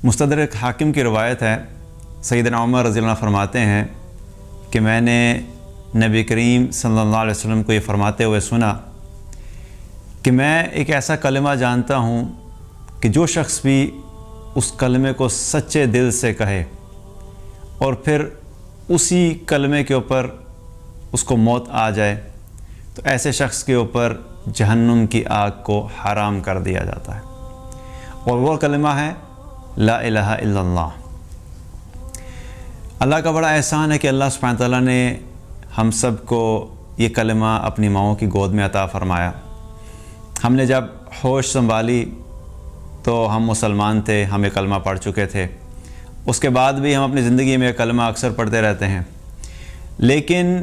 مستدرک حاکم کی روایت ہے، سیدنا عمر رضی اللہ عنہ فرماتے ہیں کہ میں نے نبی کریم صلی اللہ علیہ وسلم کو یہ فرماتے ہوئے سنا کہ میں ایک ایسا کلمہ جانتا ہوں کہ جو شخص بھی اس کلمے کو سچے دل سے کہے اور پھر اسی کلمے کے اوپر اس کو موت آ جائے تو ایسے شخص کے اوپر جہنم کی آگ کو حرام کر دیا جاتا ہے، اور وہ کلمہ ہے لا الہ الا اللہ۔ اللہ کا بڑا احسان ہے کہ اللہ سبحانہ تعالیٰ نے ہم سب کو یہ کلمہ اپنی ماؤں کی گود میں عطا فرمایا۔ ہم نے جب ہوش سنبھالی تو ہم مسلمان تھے، ہم یہ کلمہ پڑھ چکے تھے، اس کے بعد بھی ہم اپنی زندگی میں یہ کلمہ اکثر پڑھتے رہتے ہیں، لیکن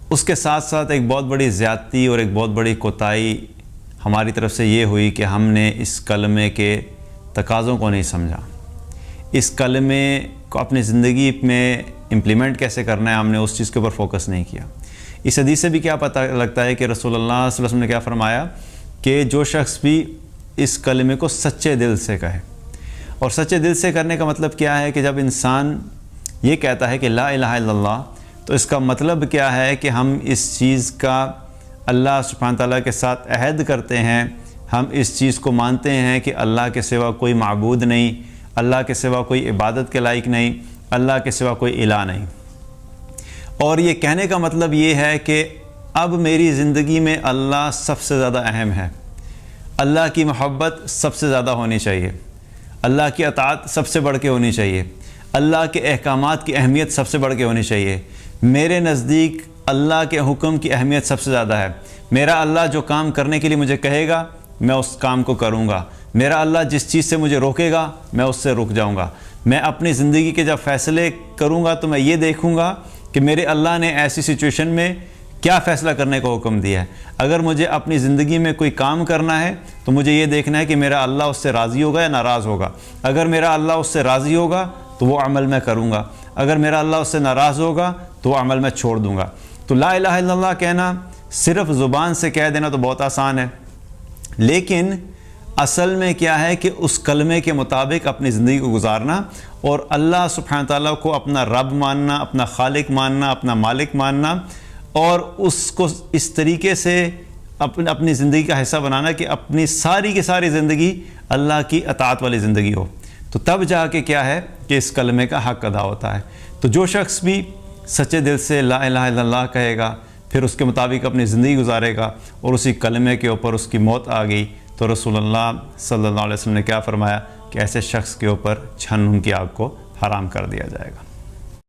اس کے ساتھ ساتھ ایک بہت بڑی زیادتی اور ایک بہت بڑی کوتاہی ہماری طرف سے یہ ہوئی کہ ہم نے اس کلمے کے تقاضوں کو نہیں سمجھا، اس کلمے کو اپنی زندگی میں امپلیمنٹ کیسے کرنا ہے ہم نے اس چیز کے اوپر فوکس نہیں کیا۔ اس حدیث سے بھی کیا پتہ لگتا ہے کہ رسول اللہ صلی اللہ علیہ وسلم نے کیا فرمایا کہ جو شخص بھی اس کلمے کو سچے دل سے کہے، اور سچے دل سے کرنے کا مطلب کیا ہے کہ جب انسان یہ کہتا ہے کہ لا الہ الا اللہ تو اس کا مطلب کیا ہے کہ ہم اس چیز کا اللہ سبحانہ تعالیٰ کے ساتھ عہد کرتے ہیں، ہم اس چیز کو مانتے ہیں کہ اللہ کے سوا کوئی معبود نہیں، اللہ کے سوا کوئی عبادت کے لائق نہیں، اللہ کے سوا کوئی الہ نہیں۔ اور یہ کہنے کا مطلب یہ ہے کہ اب میری زندگی میں اللہ سب سے زیادہ اہم ہے، اللہ کی محبت سب سے زیادہ ہونی چاہیے، اللہ کی اطاعت سب سے بڑھ کے ہونی چاہیے، اللہ کے احکامات کی اہمیت سب سے بڑھ کے ہونی چاہیے، میرے نزدیک اللہ کے حکم کی اہمیت سب سے زیادہ ہے، میرا اللہ جو کام کرنے کے لیے مجھے کہے گا میں اس کام کو کروں گا، میرا اللہ جس چیز سے مجھے روکے گا میں اس سے رک جاؤں گا، میں اپنی زندگی کے جب فیصلے کروں گا تو میں یہ دیکھوں گا کہ میرے اللہ نے ایسی سچویشن میں کیا فیصلہ کرنے کا حکم دیا ہے۔ اگر مجھے اپنی زندگی میں کوئی کام کرنا ہے تو مجھے یہ دیکھنا ہے کہ میرا اللہ اس سے راضی ہوگا یا ناراض ہوگا، اگر میرا اللہ اس سے راضی ہوگا تو وہ عمل میں کروں گا، اگر میرا اللہ اس سے ناراض ہوگا تو وہ عمل میں چھوڑ دوں گا۔ تو لا الہ الا اللہ کہنا صرف زبان سے کہہ دینا تو بہت آسان ہے، لیکن اصل میں کیا ہے کہ اس کلمے کے مطابق اپنی زندگی کو گزارنا اور اللہ سبحانہ تعالیٰ کو اپنا رب ماننا، اپنا خالق ماننا، اپنا مالک ماننا، اور اس کو اس طریقے سے اپنی زندگی کا حصہ بنانا کہ اپنی ساری کی ساری زندگی اللہ کی اطاعت والی زندگی ہو، تو تب جا کے کیا ہے کہ اس کلمے کا حق ادا ہوتا ہے۔ تو جو شخص بھی سچے دل سے لا الہ الا اللہ کہے گا، پھر اس کے مطابق اپنی زندگی گزارے گا اور اسی کلمے کے اوپر اس کی موت آ گئی تو رسول اللہ صلی اللہ علیہ وسلم نے کیا فرمایا کہ ایسے شخص کے اوپر جہنم کی آگ کو حرام کر دیا جائے گا۔